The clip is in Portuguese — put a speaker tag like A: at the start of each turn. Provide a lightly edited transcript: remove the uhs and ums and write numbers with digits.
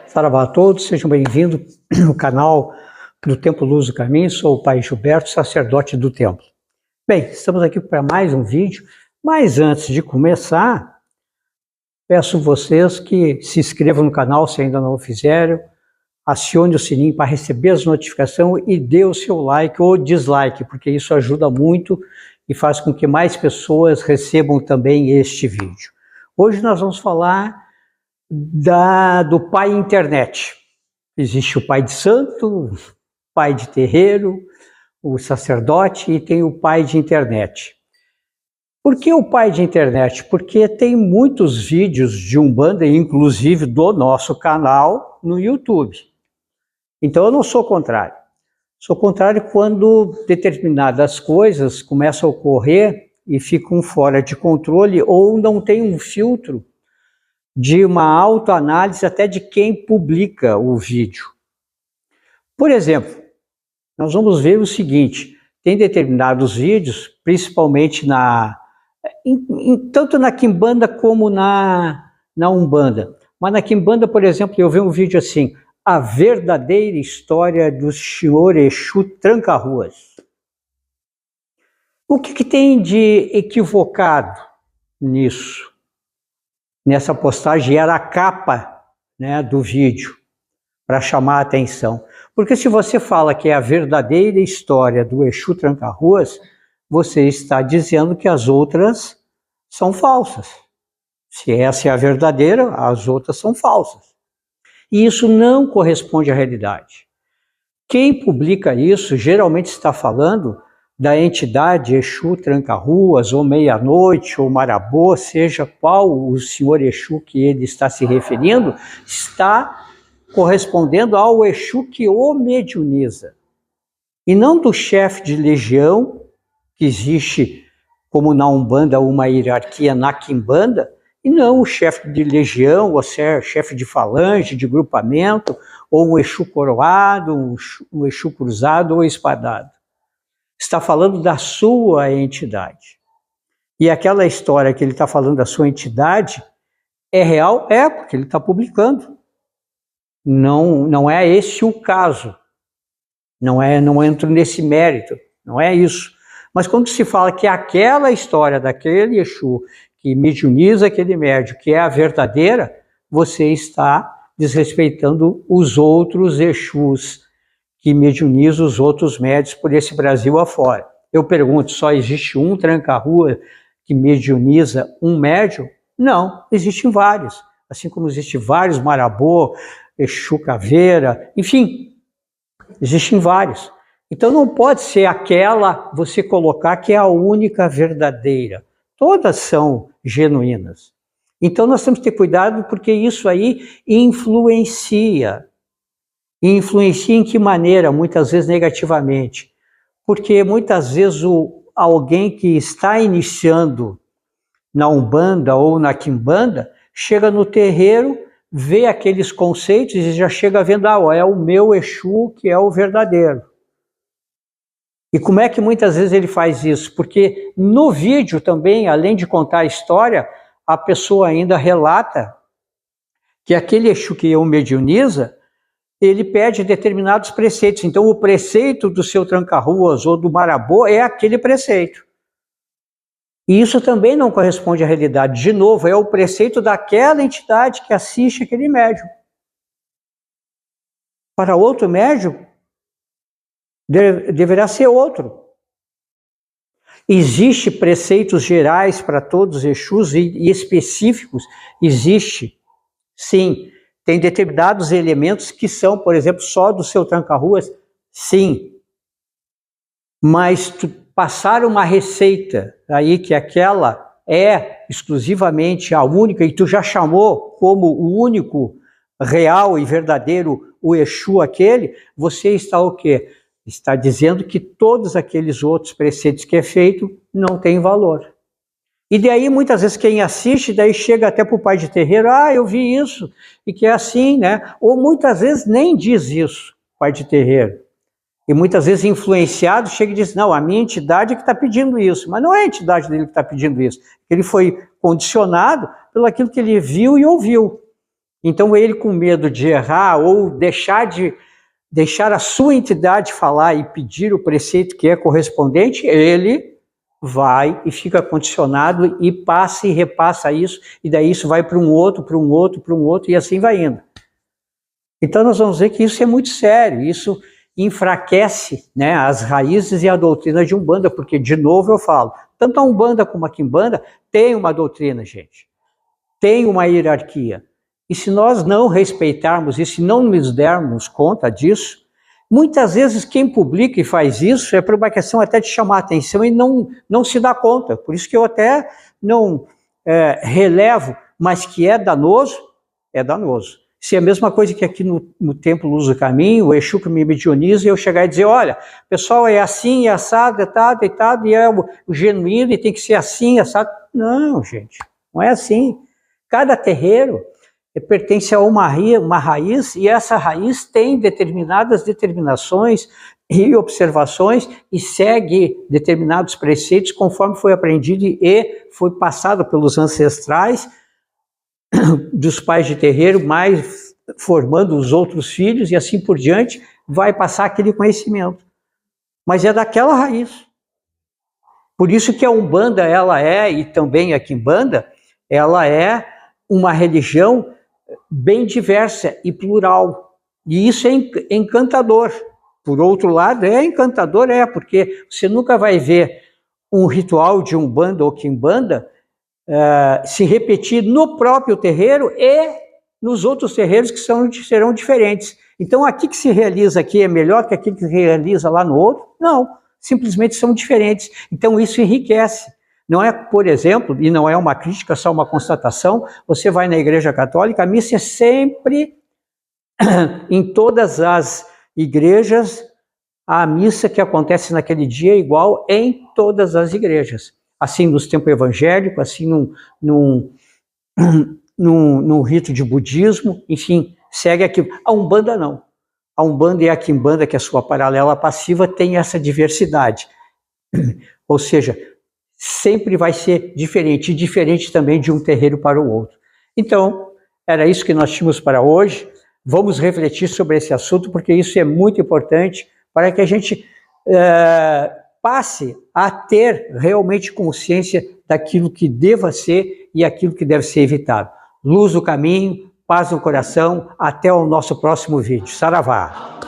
A: Saravá a todos, sejam bem-vindos no canal do Templo Luz do Caminho. Sou o Pai Gilberto, sacerdote do templo. Bem, estamos aqui para mais um vídeo, mas antes de começar, peço vocês que se inscrevam no canal se ainda não o fizeram, acione o sininho para receber as notificações e dê o seu like ou dislike, porque isso ajuda muito e faz com que mais pessoas recebam também este vídeo. Hoje nós vamos falar do pai internet. Existe o pai de santo, o pai de terreiro, o sacerdote e tem o pai de internet. Por que o pai de internet? Porque tem muitos vídeos de Umbanda, inclusive do nosso canal no YouTube. Então eu não sou contrário. Sou contrário quando determinadas coisas começam a ocorrer e ficam fora de controle ou não tem um filtro de uma autoanálise até de quem publica o vídeo. Por exemplo, nós vamos ver o seguinte, tem determinados vídeos, principalmente tanto na Quimbanda como na Umbanda. Mas na Quimbanda, por exemplo, eu vi um vídeo assim, a verdadeira história do Senhor Exu Tranca-Ruas. O que tem de equivocado nisso? Nessa postagem era a capa, né, do vídeo, para chamar a atenção. Porque se você fala que é a verdadeira história do Exu Tranca-Ruas, você está dizendo que as outras são falsas. Se essa é a verdadeira, as outras são falsas. E isso não corresponde à realidade. Quem publica isso geralmente está falando da entidade Exu Tranca-Ruas, ou Meia-Noite, ou Marabô, seja qual o senhor Exu que ele está se referindo, está correspondendo ao Exu que o mediuniza. E não do chefe de legião, que existe como na Umbanda uma hierarquia na Quimbanda, e não o chefe de legião, ou chefe de falange, de grupamento, ou um Exu coroado, um Exu cruzado ou espadado. Está falando da sua entidade. E aquela história que ele está falando da sua entidade é real? É, porque ele está publicando. Não é esse o caso. Não entro nesse mérito, não é isso. Mas quando se fala que aquela história daquele Exu que mediuniza aquele médium, que é a verdadeira, você está desrespeitando os outros Exus que mediuniza os outros médios por esse Brasil afora. Eu pergunto, só existe um tranca-rua que mediuniza um médium? Não, existem vários. Assim como existem vários Marabô, Exu Caveira, enfim, existem vários. Então não pode ser aquela, você colocar que é a única verdadeira. Todas são genuínas. Então nós temos que ter cuidado porque isso aí influencia. E influencia em que maneira? Muitas vezes negativamente. Porque muitas vezes alguém que está iniciando na Umbanda ou na Quimbanda, chega no terreiro, vê aqueles conceitos e já chega vendo, é o meu Exu que é o verdadeiro. E como é que muitas vezes ele faz isso? Porque no vídeo também, além de contar a história, a pessoa ainda relata que aquele Exu que o mediuniza, ele pede determinados preceitos. Então o preceito do seu Tranca-Ruas ou do Marabô é aquele preceito. E isso também não corresponde à realidade. De novo, é o preceito daquela entidade que assiste aquele médium. Para outro médium, deverá ser outro. Existem preceitos gerais para todos os Exus e específicos? Existe, sim. Tem determinados elementos que são, por exemplo, só do seu Tranca-Ruas? Sim. Mas passar uma receita aí que aquela é exclusivamente a única e tu já chamou como o único real e verdadeiro o Exu aquele, você está o quê? Está dizendo que todos aqueles outros preceitos que é feito não têm valor. E daí, muitas vezes, quem assiste, daí chega até para o pai de terreiro, eu vi isso, e que é assim, né? Ou muitas vezes nem diz isso, pai de terreiro. E muitas vezes influenciado chega e diz, não, a minha entidade é que está pedindo isso. Mas não é a entidade dele que está pedindo isso. Ele foi condicionado pelo aquilo que ele viu e ouviu. Então ele, com medo de errar ou deixar a sua entidade falar e pedir o preceito que é correspondente, ele vai e fica condicionado e passa e repassa isso, e daí isso vai para um outro, para um outro, para um outro, e assim vai indo. Então nós vamos ver que isso é muito sério, isso enfraquece, né, as raízes e a doutrina de Umbanda, porque, de novo eu falo, tanto a Umbanda como a Quimbanda tem uma doutrina, gente, tem uma hierarquia. E se nós não respeitarmos isso, se não nos dermos conta disso, muitas vezes quem publica e faz isso é por uma questão até de chamar a atenção e não se dá conta. Por isso que eu até não relevo, mas que é danoso, é danoso. Se é a mesma coisa que aqui no Templo Luz do Caminho, o Exu que me medioniza, eu chegar e dizer, olha, pessoal, é assim, é assado, e é o genuíno, e tem que ser assim, assado. Não, gente, não é assim. Cada terreiro pertence a uma raiz, e essa raiz tem determinadas determinações e observações e segue determinados preceitos conforme foi aprendido e foi passado pelos ancestrais dos pais de terreiro, mais formando os outros filhos e assim por diante, vai passar aquele conhecimento. Mas é daquela raiz. Por isso que a Umbanda, ela é, e também a Quimbanda, ela é uma religião bem diversa e plural. E isso é encantador. Por outro lado, é encantador, porque você nunca vai ver um ritual de Umbanda ou Quimbanda se repetir no próprio terreiro e nos outros terreiros que serão diferentes. Então, aqui que se realiza aqui é melhor que aquilo que se realiza lá no outro? Não, simplesmente são diferentes. Então, isso enriquece. Não é, por exemplo, e não é uma crítica, só uma constatação, você vai na Igreja Católica, a missa é sempre, em todas as igrejas, a missa que acontece naquele dia é igual em todas as igrejas. Assim nos templos evangélicos, assim num rito de budismo, enfim, segue aquilo. A Umbanda não. A Umbanda e a Quimbanda, que é a sua paralela passiva, tem essa diversidade. Ou seja, sempre vai ser diferente, e diferente também de um terreiro para o outro. Então, era isso que nós tínhamos para hoje. Vamos refletir sobre esse assunto, porque isso é muito importante para que a gente passe a ter realmente consciência daquilo que deva ser e aquilo que deve ser evitado. Luz no caminho, paz no coração, até o nosso próximo vídeo. Saravá!